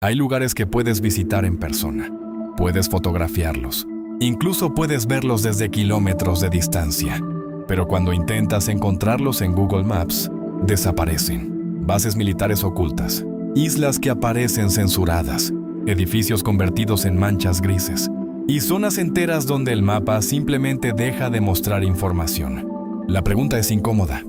Hay lugares que puedes visitar en persona, puedes fotografiarlos, incluso puedes verlos desde kilómetros de distancia. Pero cuando intentas encontrarlos en Google Maps, desaparecen. Bases militares ocultas, islas que aparecen censuradas, edificios convertidos en manchas grises y zonas enteras donde el mapa simplemente deja de mostrar información. La pregunta es incómoda.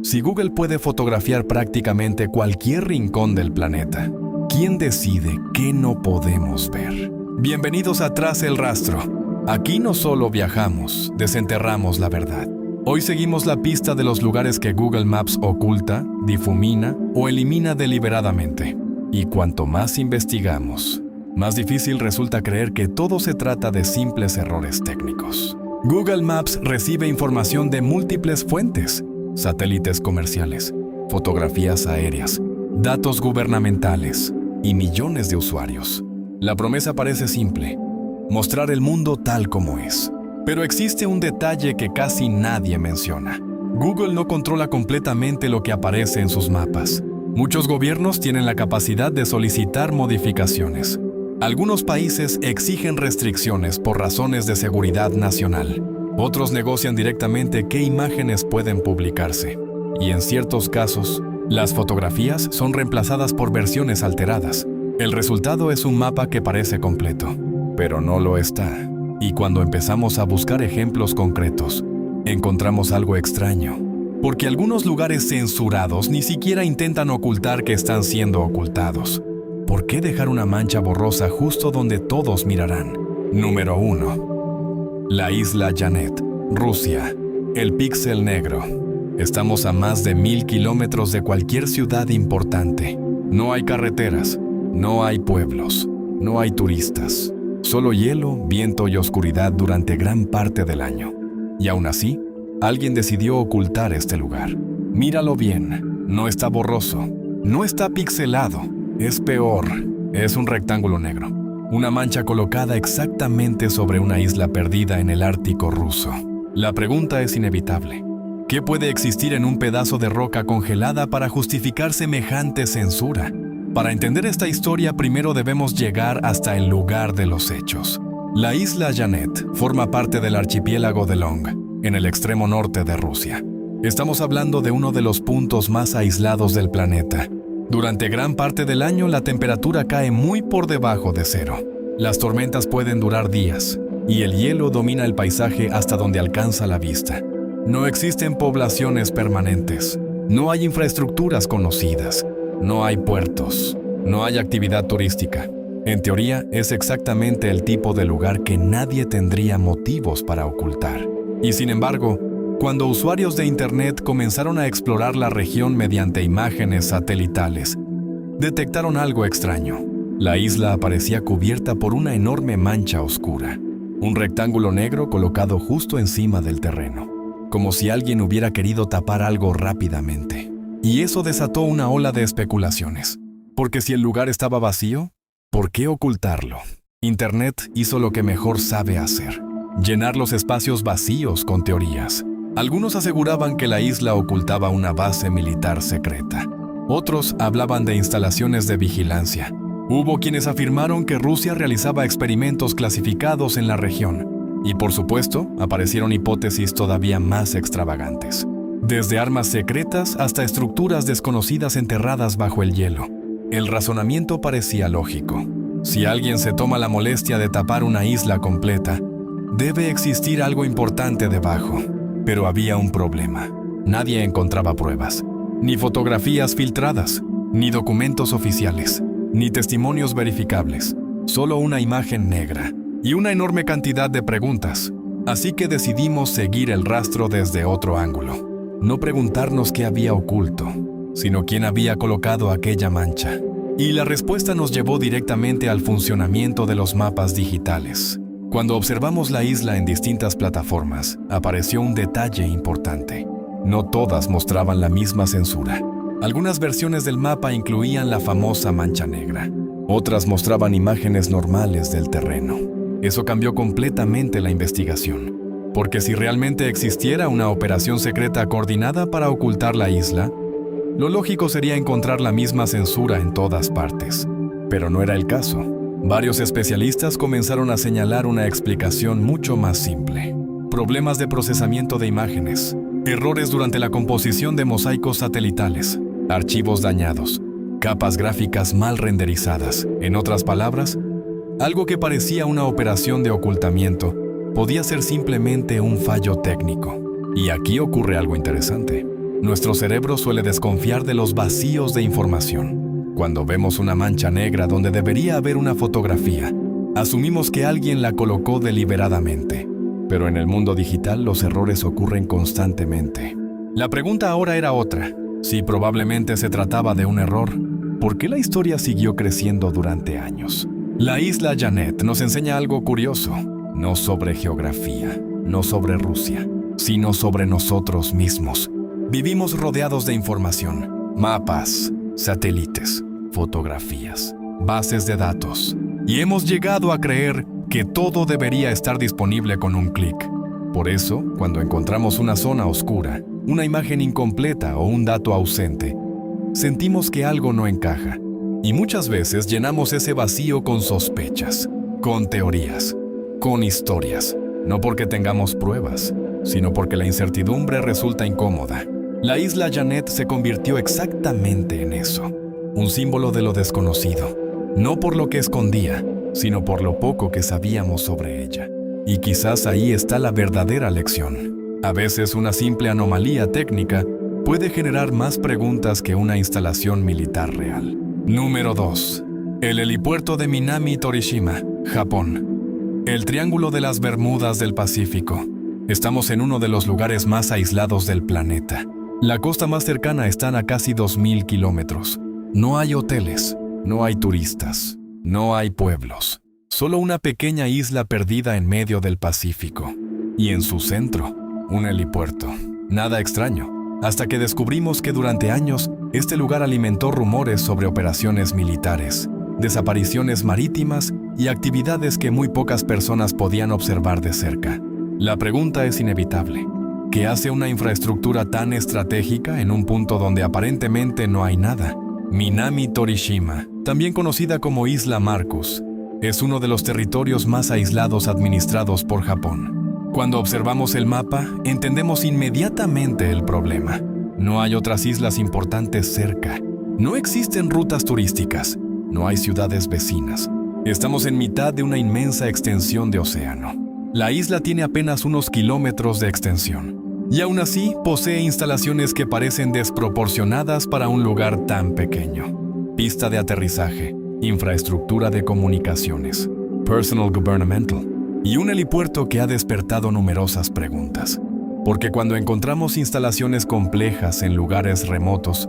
Si Google puede fotografiar prácticamente cualquier rincón del planeta, ¿quién decide qué no podemos ver? Bienvenidos a Tras el Rastro. Aquí no solo viajamos, desenterramos la verdad. Hoy seguimos la pista de los lugares que Google Maps oculta, difumina o elimina deliberadamente. Y cuanto más investigamos, más difícil resulta creer que todo se trata de simples errores técnicos. Google Maps recibe información de múltiples fuentes: satélites comerciales, fotografías aéreas, datos gubernamentales y millones de usuarios. La promesa parece simple: mostrar el mundo tal como es. Pero existe un detalle que casi nadie menciona. Google no controla completamente lo que aparece en sus mapas. Muchos gobiernos tienen la capacidad de solicitar modificaciones. Algunos países exigen restricciones por razones de seguridad nacional. Otros negocian directamente qué imágenes pueden publicarse. Y en ciertos casos, las fotografías son reemplazadas por versiones alteradas. El resultado es un mapa que parece completo, pero no lo está. Y cuando empezamos a buscar ejemplos concretos, encontramos algo extraño. Porque algunos lugares censurados ni siquiera intentan ocultar que están siendo ocultados. ¿Por qué dejar una mancha borrosa justo donde todos mirarán? Número 1. La isla Janet, Rusia. El píxel negro. Estamos a más de 1000 kilómetros de cualquier ciudad importante. No hay carreteras, no hay pueblos, no hay turistas. Solo hielo, viento y oscuridad durante gran parte del año. Y aún así, alguien decidió ocultar este lugar. Míralo bien, no está borroso, no está pixelado. Es peor, es un rectángulo negro. Una mancha colocada exactamente sobre una isla perdida en el Ártico ruso. La pregunta es inevitable. ¿Qué puede existir en un pedazo de roca congelada para justificar semejante censura? Para entender esta historia, primero debemos llegar hasta el lugar de los hechos. La isla Janet forma parte del archipiélago de Long, en el extremo norte de Rusia. Estamos hablando de uno de los puntos más aislados del planeta. Durante gran parte del año, la temperatura cae muy por debajo de cero. Las tormentas pueden durar días, y el hielo domina el paisaje hasta donde alcanza la vista. No existen poblaciones permanentes, no hay infraestructuras conocidas. No hay puertos, no hay actividad turística. En teoría, es exactamente el tipo de lugar que nadie tendría motivos para ocultar. Y sin embargo, cuando usuarios de Internet comenzaron a explorar la región mediante imágenes satelitales, detectaron algo extraño. La isla aparecía cubierta por una enorme mancha oscura, un rectángulo negro colocado justo encima del terreno, como si alguien hubiera querido tapar algo rápidamente. Y eso desató una ola de especulaciones. Porque si el lugar estaba vacío, ¿por qué ocultarlo? Internet hizo lo que mejor sabe hacer: llenar los espacios vacíos con teorías. Algunos aseguraban que la isla ocultaba una base militar secreta. Otros hablaban de instalaciones de vigilancia. Hubo quienes afirmaron que Rusia realizaba experimentos clasificados en la región. Y por supuesto, aparecieron hipótesis todavía más extravagantes. Desde armas secretas hasta estructuras desconocidas enterradas bajo el hielo. El razonamiento parecía lógico. Si alguien se toma la molestia de tapar una isla completa, debe existir algo importante debajo. Pero había un problema. Nadie encontraba pruebas, ni fotografías filtradas, ni documentos oficiales, ni testimonios verificables. Solo una imagen negra y una enorme cantidad de preguntas. Así que decidimos seguir el rastro desde otro ángulo. No preguntarnos qué había oculto, sino quién había colocado aquella mancha. Y la respuesta nos llevó directamente al funcionamiento de los mapas digitales. Cuando observamos la isla en distintas plataformas, apareció un detalle importante. No todas mostraban la misma censura. Algunas versiones del mapa incluían la famosa mancha negra. Otras mostraban imágenes normales del terreno. Eso cambió completamente la investigación. Porque si realmente existiera una operación secreta coordinada para ocultar la isla, lo lógico sería encontrar la misma censura en todas partes. Pero no era el caso. Varios especialistas comenzaron a señalar una explicación mucho más simple. Problemas de procesamiento de imágenes, errores durante la composición de mosaicos satelitales, archivos dañados, capas gráficas mal renderizadas. En otras palabras, algo que parecía una operación de ocultamiento podía ser simplemente un fallo técnico. Y aquí ocurre algo interesante. Nuestro cerebro suele desconfiar de los vacíos de información. Cuando vemos una mancha negra donde debería haber una fotografía, asumimos que alguien la colocó deliberadamente. Pero en el mundo digital los errores ocurren constantemente. La pregunta ahora era otra. Si probablemente se trataba de un error, ¿por qué la historia siguió creciendo durante años? La isla Janet nos enseña algo curioso. No sobre geografía, no sobre Rusia, sino sobre nosotros mismos. Vivimos rodeados de información, mapas, satélites, fotografías, bases de datos, y hemos llegado a creer que todo debería estar disponible con un clic. Por eso, cuando encontramos una zona oscura, una imagen incompleta o un dato ausente, sentimos que algo no encaja, y muchas veces llenamos ese vacío con sospechas, con teorías, con historias, no porque tengamos pruebas, sino porque la incertidumbre resulta incómoda. La isla Janet se convirtió exactamente en eso, un símbolo de lo desconocido, no por lo que escondía, sino por lo poco que sabíamos sobre ella. Y quizás ahí está la verdadera lección. A veces una simple anomalía técnica puede generar más preguntas que una instalación militar real. Número 2. El helipuerto de Minami Torishima, Japón. El Triángulo de las Bermudas del Pacífico. Estamos en uno de los lugares más aislados del planeta. La costa más cercana está a casi 2.000 kilómetros. No hay hoteles, no hay turistas, no hay pueblos. Solo una pequeña isla perdida en medio del Pacífico. Y en su centro, un helipuerto. Nada extraño, hasta que descubrimos que durante años este lugar alimentó rumores sobre operaciones militares, desapariciones marítimas y actividades que muy pocas personas podían observar de cerca. La pregunta es inevitable. ¿Qué hace una infraestructura tan estratégica en un punto donde aparentemente no hay nada? Minami Torishima, también conocida como Isla Marcus, es uno de los territorios más aislados administrados por Japón. Cuando observamos el mapa, entendemos inmediatamente el problema. No hay otras islas importantes cerca. No existen rutas turísticas. No hay ciudades vecinas. Estamos en mitad de una inmensa extensión de océano. La isla tiene apenas unos kilómetros de extensión. Y aún así, posee instalaciones que parecen desproporcionadas para un lugar tan pequeño. Pista de aterrizaje, infraestructura de comunicaciones, personal governmental, y un helipuerto que ha despertado numerosas preguntas. Porque cuando encontramos instalaciones complejas en lugares remotos,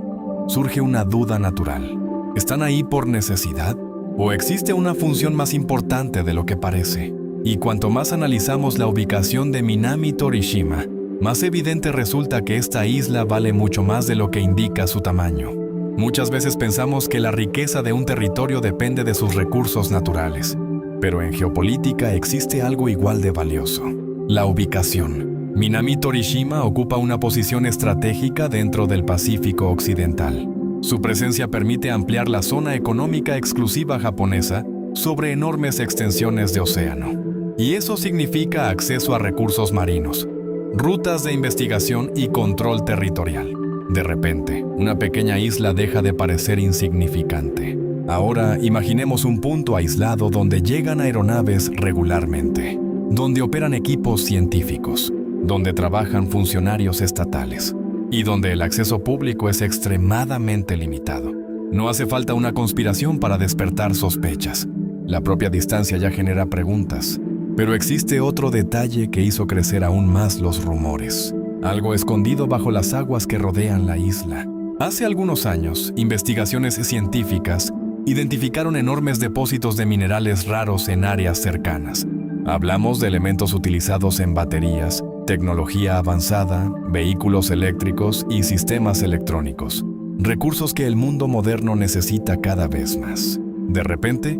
surge una duda natural. ¿Están ahí por necesidad? ¿O existe una función más importante de lo que parece? Y cuanto más analizamos la ubicación de Minami Torishima, más evidente resulta que esta isla vale mucho más de lo que indica su tamaño. Muchas veces pensamos que la riqueza de un territorio depende de sus recursos naturales, pero en geopolítica existe algo igual de valioso: la ubicación. Minami Torishima ocupa una posición estratégica dentro del Pacífico Occidental. Su presencia permite ampliar la zona económica exclusiva japonesa sobre enormes extensiones de océano. Y eso significa acceso a recursos marinos, rutas de investigación y control territorial. De repente, una pequeña isla deja de parecer insignificante. Ahora, imaginemos un punto aislado donde llegan aeronaves regularmente, donde operan equipos científicos, donde trabajan funcionarios estatales y donde el acceso público es extremadamente limitado. No hace falta una conspiración para despertar sospechas. La propia distancia ya genera preguntas. Pero existe otro detalle que hizo crecer aún más los rumores. Algo escondido bajo las aguas que rodean la isla. Hace algunos años, investigaciones científicas identificaron enormes depósitos de minerales raros en áreas cercanas. Hablamos de elementos utilizados en baterías, tecnología avanzada, vehículos eléctricos y sistemas electrónicos. Recursos que el mundo moderno necesita cada vez más. De repente,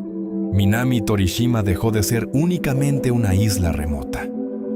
Minami Torishima dejó de ser únicamente una isla remota.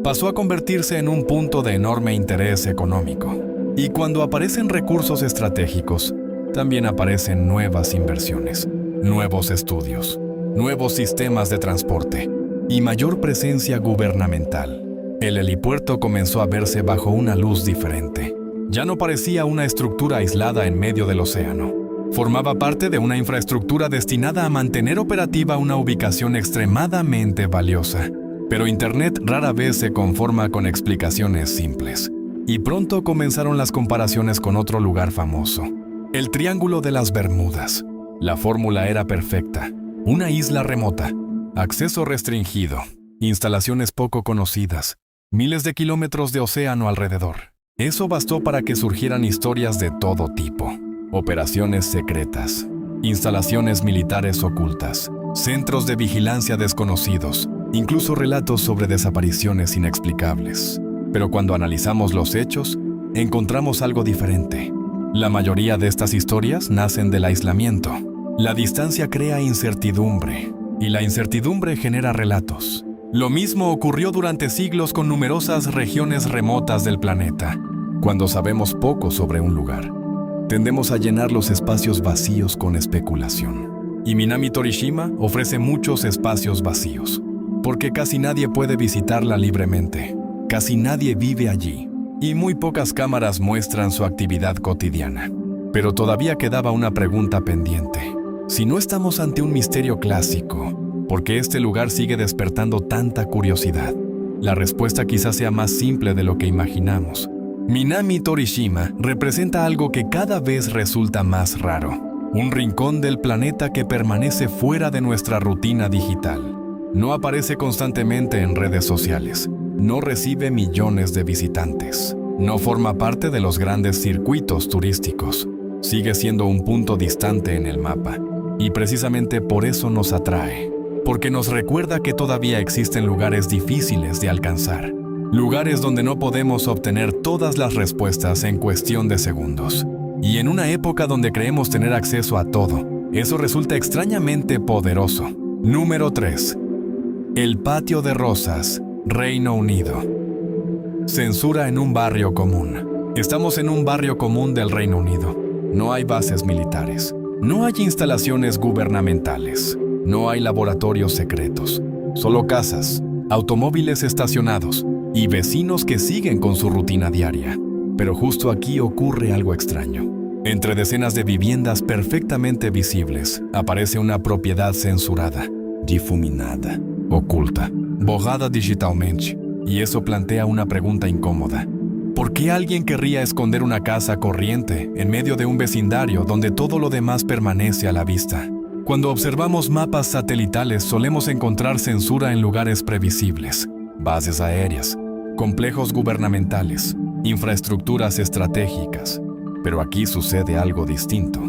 Pasó a convertirse en un punto de enorme interés económico. Y cuando aparecen recursos estratégicos, también aparecen nuevas inversiones. nuevos estudios, nuevos sistemas de transporte y mayor presencia gubernamental. El helipuerto comenzó a verse bajo una luz diferente. Ya no parecía una estructura aislada en medio del océano. Formaba parte de una infraestructura destinada a mantener operativa una ubicación extremadamente valiosa. Pero Internet rara vez se conforma con explicaciones simples. Y pronto comenzaron las comparaciones con otro lugar famoso, el Triángulo de las Bermudas. La fórmula era perfecta. Una isla remota, acceso restringido, instalaciones poco conocidas, miles de kilómetros de océano alrededor. Eso bastó para que surgieran historias de todo tipo. Operaciones secretas, instalaciones militares ocultas, centros de vigilancia desconocidos, incluso relatos sobre desapariciones inexplicables. Pero cuando analizamos los hechos, encontramos algo diferente. La mayoría de estas historias nacen del aislamiento. La distancia crea incertidumbre, y la incertidumbre genera relatos. Lo mismo ocurrió durante siglos con numerosas regiones remotas del planeta. Cuando sabemos poco sobre un lugar, tendemos a llenar los espacios vacíos con especulación. Y Minami Torishima ofrece muchos espacios vacíos, porque casi nadie puede visitarla libremente. Casi nadie vive allí, y muy pocas cámaras muestran su actividad cotidiana. Pero todavía quedaba una pregunta pendiente. Si no estamos ante un misterio clásico, ¿por qué este lugar sigue despertando tanta curiosidad? La respuesta quizás sea más simple de lo que imaginamos. Minami Torishima representa algo que cada vez resulta más raro. Un rincón del planeta que permanece fuera de nuestra rutina digital. No aparece constantemente en redes sociales. No recibe millones de visitantes. No forma parte de los grandes circuitos turísticos. Sigue siendo un punto distante en el mapa. Y precisamente por eso nos atrae. Porque nos recuerda que todavía existen lugares difíciles de alcanzar. Lugares donde no podemos obtener todas las respuestas en cuestión de segundos. Y en una época donde creemos tener acceso a todo, eso resulta extrañamente poderoso. Número 3. El Patio de Rosas, Reino Unido. Censura en un barrio común. Estamos en un barrio común del Reino Unido. No hay bases militares. No hay instalaciones gubernamentales. No hay laboratorios secretos. Solo casas, automóviles estacionados y vecinos que siguen con su rutina diaria. Pero justo aquí ocurre algo extraño. Entre decenas de viviendas perfectamente visibles, aparece una propiedad censurada, difuminada, oculta, borrada digitalmente. Y eso plantea una pregunta incómoda. ¿Por qué alguien querría esconder una casa corriente en medio de un vecindario donde todo lo demás permanece a la vista? Cuando observamos mapas satelitales solemos encontrar censura en lugares previsibles, bases aéreas, complejos gubernamentales, infraestructuras estratégicas. Pero aquí sucede algo distinto.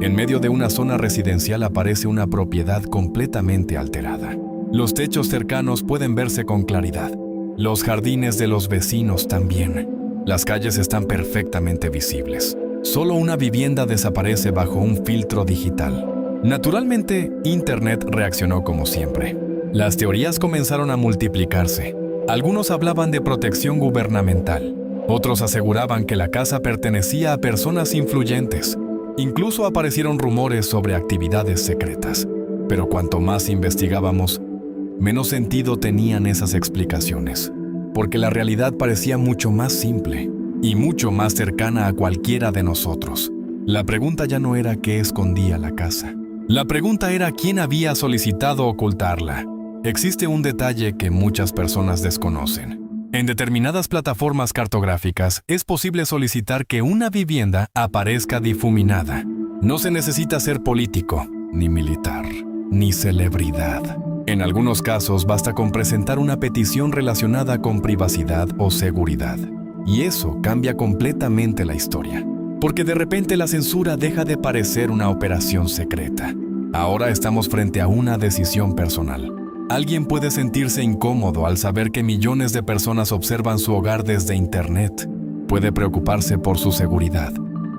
En medio de una zona residencial aparece una propiedad completamente alterada. Los techos cercanos pueden verse con claridad. Los jardines de los vecinos también. Las calles están perfectamente visibles. Solo una vivienda desaparece bajo un filtro digital. Naturalmente, Internet reaccionó como siempre. Las teorías comenzaron a multiplicarse. Algunos hablaban de protección gubernamental. Otros aseguraban que la casa pertenecía a personas influyentes. Incluso aparecieron rumores sobre actividades secretas. Pero cuanto más investigábamos, menos sentido tenían esas explicaciones. Porque la realidad parecía mucho más simple y mucho más cercana a cualquiera de nosotros. La pregunta ya no era qué escondía la casa. La pregunta era quién había solicitado ocultarla. Existe un detalle que muchas personas desconocen. En determinadas plataformas cartográficas es posible solicitar que una vivienda aparezca difuminada. No se necesita ser político, ni militar, ni celebridad. En algunos casos basta con presentar una petición relacionada con privacidad o seguridad. Y eso cambia completamente la historia. Porque de repente la censura deja de parecer una operación secreta. Ahora estamos frente a una decisión personal. Alguien puede sentirse incómodo al saber que millones de personas observan su hogar desde Internet. Puede preocuparse por su seguridad.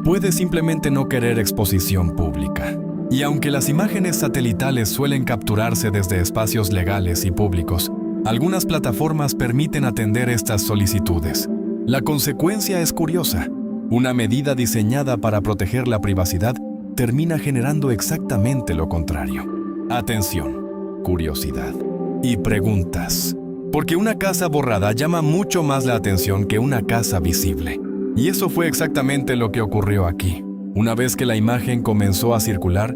Puede simplemente no querer exposición pública. Y aunque las imágenes satelitales suelen capturarse desde espacios legales y públicos, algunas plataformas permiten atender estas solicitudes. La consecuencia es curiosa. Una medida diseñada para proteger la privacidad termina generando exactamente lo contrario. Atención, curiosidad y preguntas. Porque una casa borrada llama mucho más la atención que una casa visible. Y eso fue exactamente lo que ocurrió aquí. Una vez que la imagen comenzó a circular,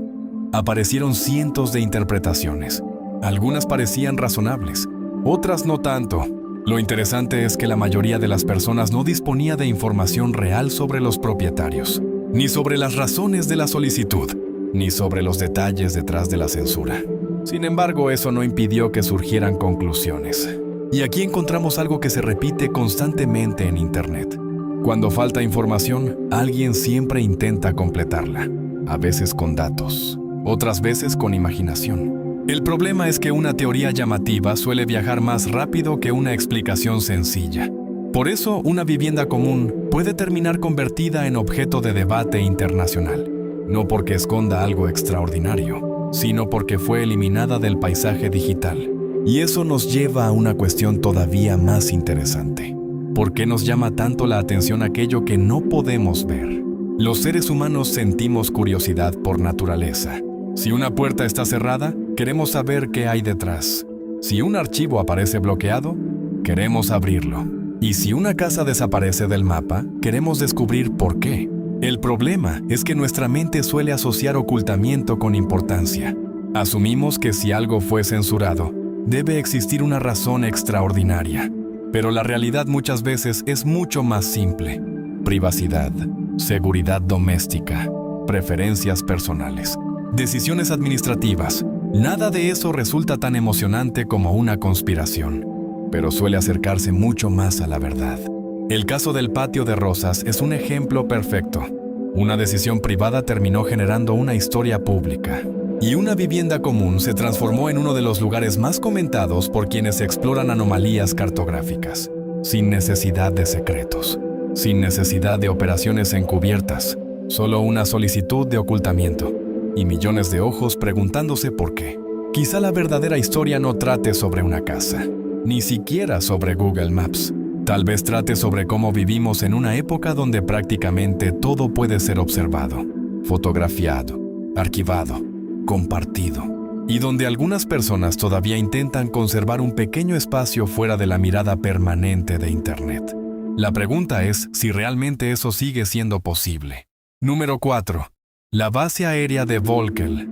aparecieron cientos de interpretaciones. Algunas parecían razonables, otras no tanto. Lo interesante es que la mayoría de las personas no disponía de información real sobre los propietarios, ni sobre las razones de la solicitud, ni sobre los detalles detrás de la censura. Sin embargo, eso no impidió que surgieran conclusiones. Y aquí encontramos algo que se repite constantemente en Internet. Cuando falta información, alguien siempre intenta completarla, a veces con datos, otras veces con imaginación. El problema es que una teoría llamativa suele viajar más rápido que una explicación sencilla. Por eso, una vivienda común puede terminar convertida en objeto de debate internacional, no porque esconda algo extraordinario, sino porque fue eliminada del paisaje digital. Y eso nos lleva a una cuestión todavía más interesante. ¿Por qué nos llama tanto la atención aquello que no podemos ver? Los seres humanos sentimos curiosidad por naturaleza. Si una puerta está cerrada, queremos saber qué hay detrás. Si un archivo aparece bloqueado, queremos abrirlo. Y si una casa desaparece del mapa, queremos descubrir por qué. El problema es que nuestra mente suele asociar ocultamiento con importancia. Asumimos que si algo fue censurado, debe existir una razón extraordinaria. Pero la realidad muchas veces es mucho más simple. Privacidad, seguridad doméstica, preferencias personales, decisiones administrativas. Nada de eso resulta tan emocionante como una conspiración, pero suele acercarse mucho más a la verdad. El caso del patio de Rosas es un ejemplo perfecto. Una decisión privada terminó generando una historia pública. Y una vivienda común se transformó en uno de los lugares más comentados por quienes exploran anomalías cartográficas, sin necesidad de secretos, sin necesidad de operaciones encubiertas, solo una solicitud de ocultamiento, y millones de ojos preguntándose por qué. Quizá la verdadera historia no trate sobre una casa, ni siquiera sobre Google Maps. Tal vez trate sobre cómo vivimos en una época donde prácticamente todo puede ser observado, fotografiado, archivado, compartido, y donde algunas personas todavía intentan conservar un pequeño espacio fuera de la mirada permanente de Internet. La pregunta es si realmente eso sigue siendo posible. Número 4. La base aérea de Volkel,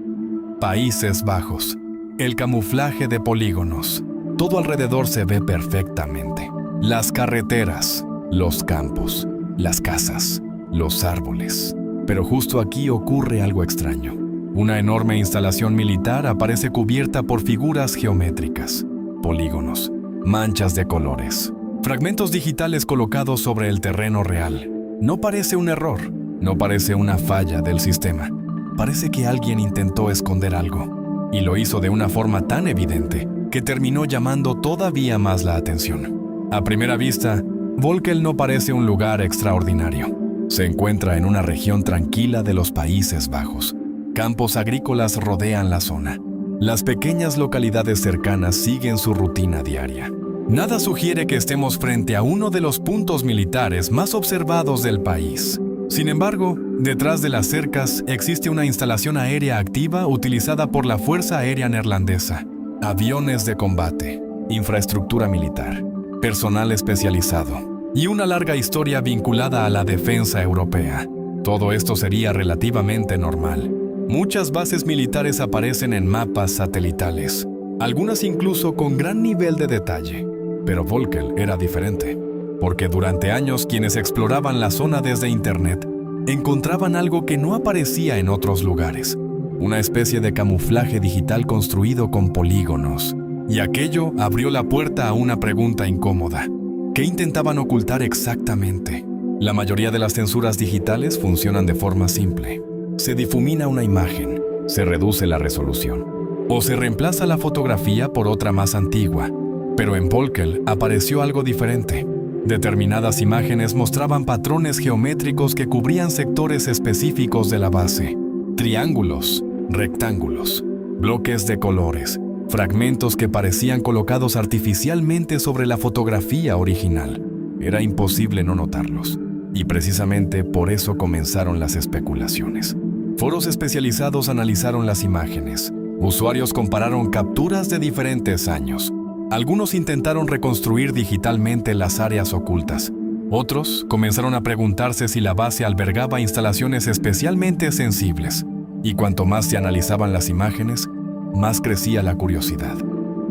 Países Bajos. El camuflaje de polígonos. Todo alrededor se ve perfectamente. Las carreteras, los campos, las casas, los árboles. Pero justo aquí ocurre algo extraño. Una enorme instalación militar aparece cubierta por figuras geométricas, polígonos, manchas de colores, fragmentos digitales colocados sobre el terreno real. No parece un error, no parece una falla del sistema. Parece que alguien intentó esconder algo, y lo hizo de una forma tan evidente que terminó llamando todavía más la atención. A primera vista, Volkel no parece un lugar extraordinario. Se encuentra en una región tranquila de los Países Bajos. Campos agrícolas rodean la zona. Las pequeñas localidades cercanas siguen su rutina diaria. Nada sugiere que estemos frente a uno de los puntos militares más observados del país. Sin embargo, detrás de las cercas existe una instalación aérea activa utilizada por la Fuerza Aérea Neerlandesa. Aviones de combate, infraestructura militar, personal especializado y una larga historia vinculada a la defensa europea. Todo esto sería relativamente normal. Muchas bases militares aparecen en mapas satelitales, algunas incluso con gran nivel de detalle. Pero Volkel era diferente, porque durante años quienes exploraban la zona desde Internet encontraban algo que no aparecía en otros lugares, una especie de camuflaje digital construido con polígonos. Y aquello abrió la puerta a una pregunta incómoda. ¿Qué intentaban ocultar exactamente? La mayoría de las censuras digitales funcionan de forma simple. Se difumina una imagen, se reduce la resolución, o se reemplaza la fotografía por otra más antigua. Pero en Volkel apareció algo diferente. Determinadas imágenes mostraban patrones geométricos que cubrían sectores específicos de la base. Triángulos, rectángulos, bloques de colores, fragmentos que parecían colocados artificialmente sobre la fotografía original. Era imposible no notarlos. Y precisamente por eso comenzaron las especulaciones. Foros especializados analizaron las imágenes. Usuarios compararon capturas de diferentes años. Algunos intentaron reconstruir digitalmente las áreas ocultas. Otros comenzaron a preguntarse si la base albergaba instalaciones especialmente sensibles. Y cuanto más se analizaban las imágenes, más crecía la curiosidad.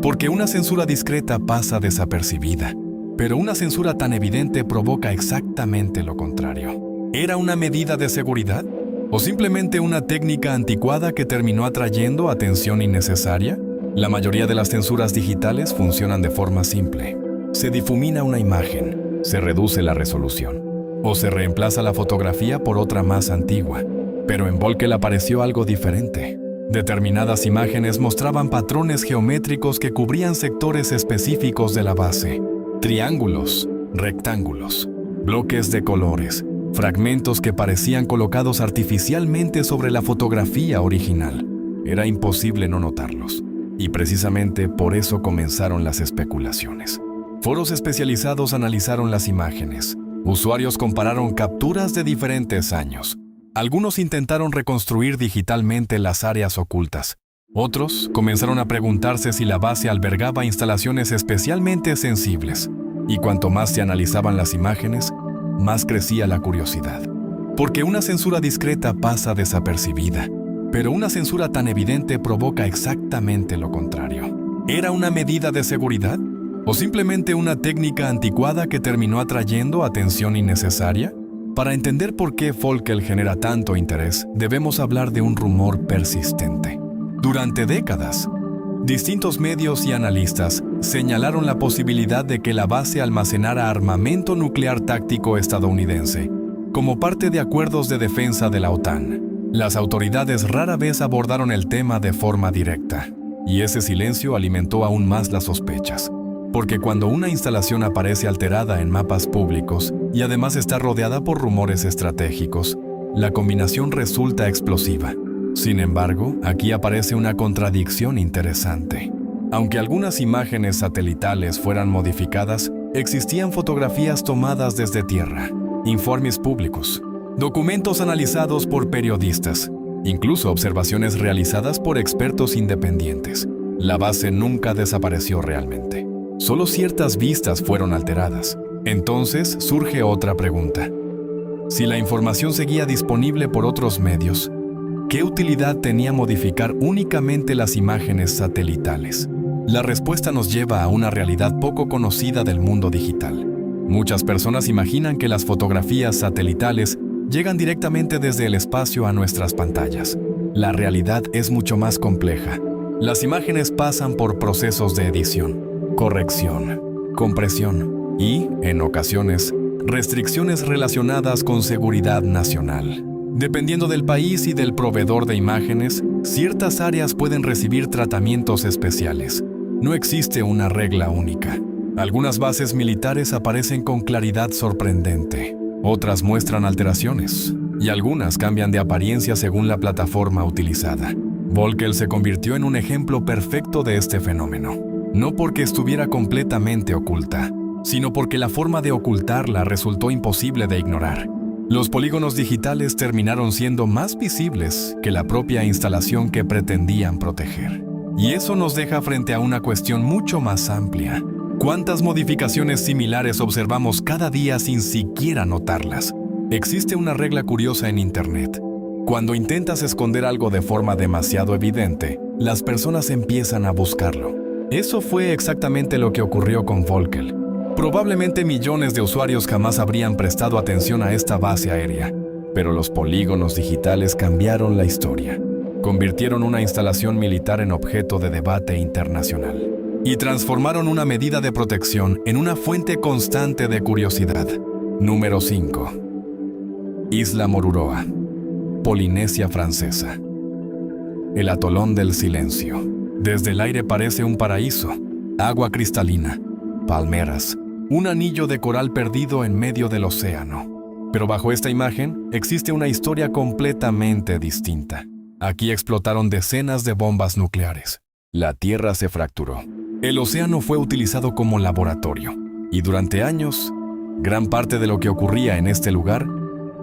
Porque una censura discreta pasa desapercibida, pero una censura tan evidente provoca exactamente lo contrario. ¿Era una medida de seguridad? ¿O simplemente una técnica anticuada que terminó atrayendo atención innecesaria? La mayoría de las censuras digitales funcionan de forma simple. Se difumina una imagen, se reduce la resolución, o se reemplaza la fotografía por otra más antigua. Pero en Volkel apareció algo diferente. Determinadas imágenes mostraban patrones geométricos que cubrían sectores específicos de la base. Triángulos, rectángulos, bloques de colores, fragmentos que parecían colocados artificialmente sobre la fotografía original. Era imposible no notarlos. Y precisamente por eso comenzaron las especulaciones. Foros especializados analizaron las imágenes. Usuarios compararon capturas de diferentes años. Algunos intentaron reconstruir digitalmente las áreas ocultas. Otros comenzaron a preguntarse si la base albergaba instalaciones especialmente sensibles. Y cuanto más se analizaban las imágenes, más crecía la curiosidad. Porque una censura discreta pasa desapercibida, pero una censura tan evidente provoca exactamente lo contrario. ¿Era una medida de seguridad? ¿O simplemente una técnica anticuada que terminó atrayendo atención innecesaria? Para entender por qué Volkel genera tanto interés, debemos hablar de un rumor persistente. Durante décadas, distintos medios y analistas señalaron la posibilidad de que la base almacenara armamento nuclear táctico estadounidense, como parte de acuerdos de defensa de la OTAN. Las autoridades rara vez abordaron el tema de forma directa, y ese silencio alimentó aún más las sospechas. Porque cuando una instalación aparece alterada en mapas públicos y además está rodeada por rumores estratégicos, la combinación resulta explosiva. Sin embargo, aquí aparece una contradicción interesante. Aunque algunas imágenes satelitales fueran modificadas, existían fotografías tomadas desde tierra, informes públicos, documentos analizados por periodistas, incluso observaciones realizadas por expertos independientes. La base nunca desapareció realmente. Solo ciertas vistas fueron alteradas. Entonces surge otra pregunta. Si la información seguía disponible por otros medios, ¿qué utilidad tenía modificar únicamente las imágenes satelitales? La respuesta nos lleva a una realidad poco conocida del mundo digital. Muchas personas imaginan que las fotografías satelitales llegan directamente desde el espacio a nuestras pantallas. La realidad es mucho más compleja. Las imágenes pasan por procesos de edición, corrección, compresión y, en ocasiones, restricciones relacionadas con seguridad nacional. Dependiendo del país y del proveedor de imágenes, ciertas áreas pueden recibir tratamientos especiales. No existe una regla única. Algunas bases militares aparecen con claridad sorprendente, otras muestran alteraciones, y algunas cambian de apariencia según la plataforma utilizada. Volkel se convirtió en un ejemplo perfecto de este fenómeno. No porque estuviera completamente oculta, sino porque la forma de ocultarla resultó imposible de ignorar. Los polígonos digitales terminaron siendo más visibles que la propia instalación que pretendían proteger. Y eso nos deja frente a una cuestión mucho más amplia. ¿Cuántas modificaciones similares observamos cada día sin siquiera notarlas? Existe una regla curiosa en Internet. Cuando intentas esconder algo de forma demasiado evidente, las personas empiezan a buscarlo. Eso fue exactamente lo que ocurrió con Volkel. Probablemente millones de usuarios jamás habrían prestado atención a esta base aérea, pero los polígonos digitales cambiaron la historia. Convirtieron una instalación militar en objeto de debate internacional y transformaron una medida de protección en una fuente constante de curiosidad. Número 5. Isla Moruroa, Polinesia Francesa. El atolón del silencio. Desde el aire parece un paraíso. Agua cristalina, palmeras, un anillo de coral perdido en medio del océano. Pero bajo esta imagen existe una historia completamente distinta. Aquí explotaron decenas de bombas nucleares. La tierra se fracturó. El océano fue utilizado como laboratorio. Y durante años, gran parte de lo que ocurría en este lugar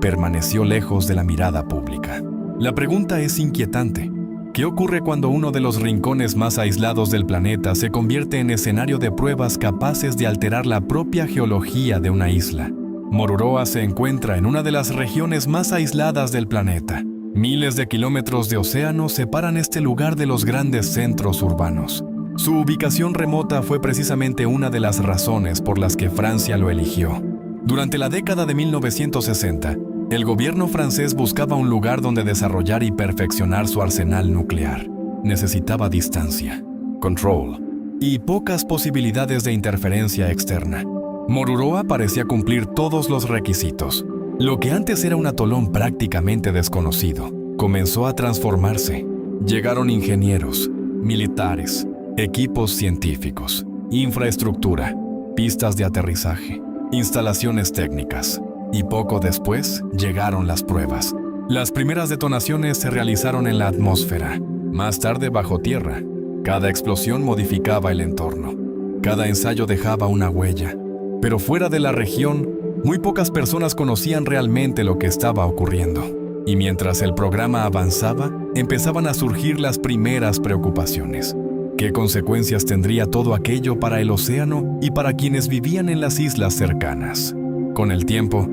permaneció lejos de la mirada pública. La pregunta es inquietante. ¿Qué ocurre cuando uno de los rincones más aislados del planeta se convierte en escenario de pruebas capaces de alterar la propia geología de una isla? Moruroa se encuentra en una de las regiones más aisladas del planeta. Miles de kilómetros de océano separan este lugar de los grandes centros urbanos. Su ubicación remota fue precisamente una de las razones por las que Francia lo eligió. Durante la década de 1960, el gobierno francés buscaba un lugar donde desarrollar y perfeccionar su arsenal nuclear. Necesitaba distancia, control y pocas posibilidades de interferencia externa. Moruroa parecía cumplir todos los requisitos. Lo que antes era un atolón prácticamente desconocido, comenzó a transformarse. Llegaron ingenieros, militares, equipos científicos, infraestructura, pistas de aterrizaje, instalaciones técnicas. Y poco después llegaron las pruebas. Las primeras detonaciones se realizaron en la atmósfera, más tarde bajo tierra. Cada explosión modificaba el entorno. Cada ensayo dejaba una huella. Pero fuera de la región, muy pocas personas conocían realmente lo que estaba ocurriendo. Y mientras el programa avanzaba, empezaban a surgir las primeras preocupaciones. ¿Qué consecuencias tendría todo aquello para el océano y para quienes vivían en las islas cercanas? Con el tiempo,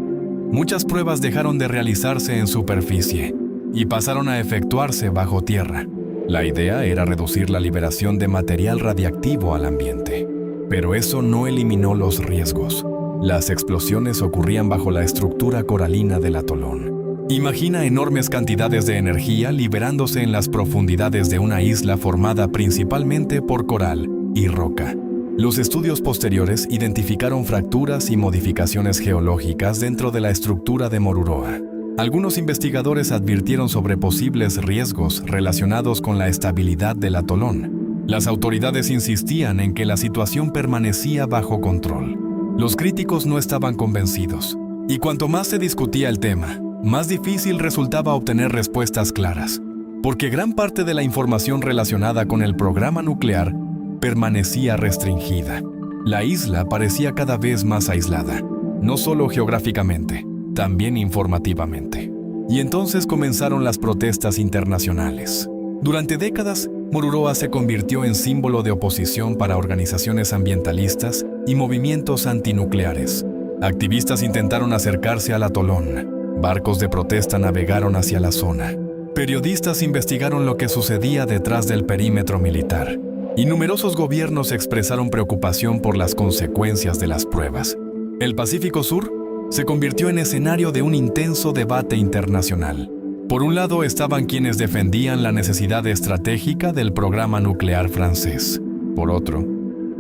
muchas pruebas dejaron de realizarse en superficie y pasaron a efectuarse bajo tierra. La idea era reducir la liberación de material radiactivo al ambiente. Pero eso no eliminó los riesgos. Las explosiones ocurrían bajo la estructura coralina del atolón. Imagina enormes cantidades de energía liberándose en las profundidades de una isla formada principalmente por coral y roca. Los estudios posteriores identificaron fracturas y modificaciones geológicas dentro de la estructura de Moruroa. Algunos investigadores advirtieron sobre posibles riesgos relacionados con la estabilidad del atolón. Las autoridades insistían en que la situación permanecía bajo control. Los críticos no estaban convencidos, y cuanto más se discutía el tema, más difícil resultaba obtener respuestas claras, porque gran parte de la información relacionada con el programa nuclear permanecía restringida. La isla parecía cada vez más aislada, no solo geográficamente, también informativamente. Y entonces comenzaron las protestas internacionales. Durante décadas, Moruroa se convirtió en símbolo de oposición para organizaciones ambientalistas y movimientos antinucleares. Activistas intentaron acercarse al atolón. Barcos de protesta navegaron hacia la zona. Periodistas investigaron lo que sucedía detrás del perímetro militar. Y numerosos gobiernos expresaron preocupación por las consecuencias de las pruebas. El Pacífico Sur se convirtió en escenario de un intenso debate internacional. Por un lado estaban quienes defendían la necesidad estratégica del programa nuclear francés. Por otro,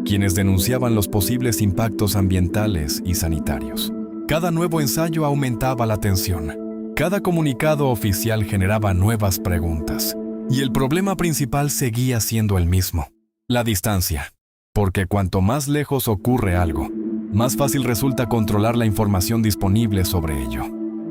quienes denunciaban los posibles impactos ambientales y sanitarios. Cada nuevo ensayo aumentaba la tensión. Cada comunicado oficial generaba nuevas preguntas. Y el problema principal seguía siendo el mismo: la distancia. Porque cuanto más lejos ocurre algo, más fácil resulta controlar la información disponible sobre ello.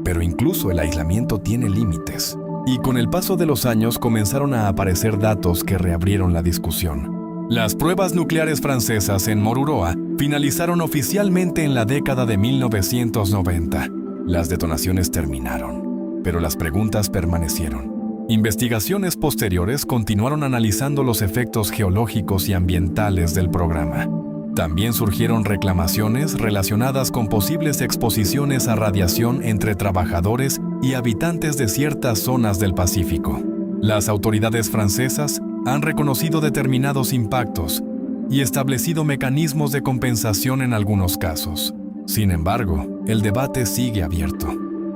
Pero incluso el aislamiento tiene límites. Y con el paso de los años comenzaron a aparecer datos que reabrieron la discusión. Las pruebas nucleares francesas en Moruroa finalizaron oficialmente en la década de 1990. Las detonaciones terminaron, pero las preguntas permanecieron. Investigaciones posteriores continuaron analizando los efectos geológicos y ambientales del programa. También surgieron reclamaciones relacionadas con posibles exposiciones a radiación entre trabajadores y habitantes de ciertas zonas del Pacífico. Las autoridades francesas han reconocido determinados impactos y establecido mecanismos de compensación en algunos casos. Sin embargo, el debate sigue abierto.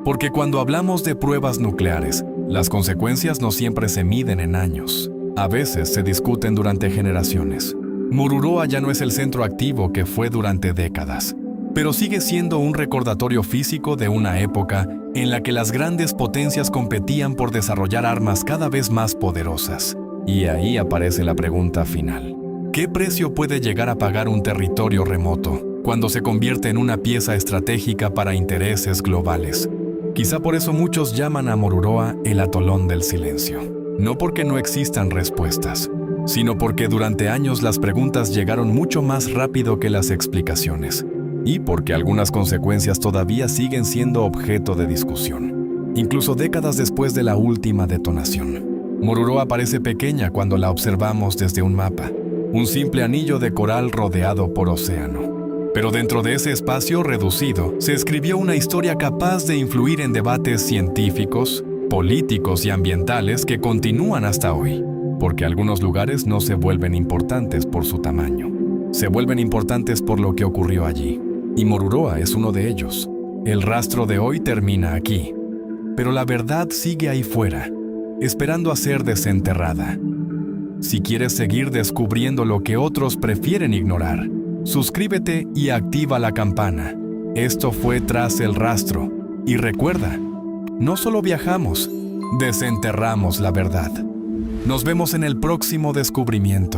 Porque cuando hablamos de pruebas nucleares, las consecuencias no siempre se miden en años. A veces se discuten durante generaciones. Moruroa ya no es el centro activo que fue durante décadas, pero sigue siendo un recordatorio físico de una época en la que las grandes potencias competían por desarrollar armas cada vez más poderosas. Y ahí aparece la pregunta final. ¿Qué precio puede llegar a pagar un territorio remoto cuando se convierte en una pieza estratégica para intereses globales? Quizá por eso muchos llaman a Moruroa el atolón del silencio. No porque no existan respuestas, sino porque durante años las preguntas llegaron mucho más rápido que las explicaciones, y porque algunas consecuencias todavía siguen siendo objeto de discusión. incluso décadas después de la última detonación. Moruroa parece pequeña cuando la observamos desde un mapa, un simple anillo de coral rodeado por océano. Pero dentro de ese espacio reducido se escribió una historia capaz de influir en debates científicos, políticos y ambientales que continúan hasta hoy, porque algunos lugares no se vuelven importantes por su tamaño, se vuelven importantes por lo que ocurrió allí, y Moruroa es uno de ellos. El rastro de hoy termina aquí, pero la verdad sigue ahí fuera, esperando a ser desenterrada. Si quieres seguir descubriendo lo que otros prefieren ignorar, suscríbete y activa la campana. Esto fue Tras el Rastro. Y recuerda, no solo viajamos, desenterramos la verdad. Nos vemos en el próximo descubrimiento.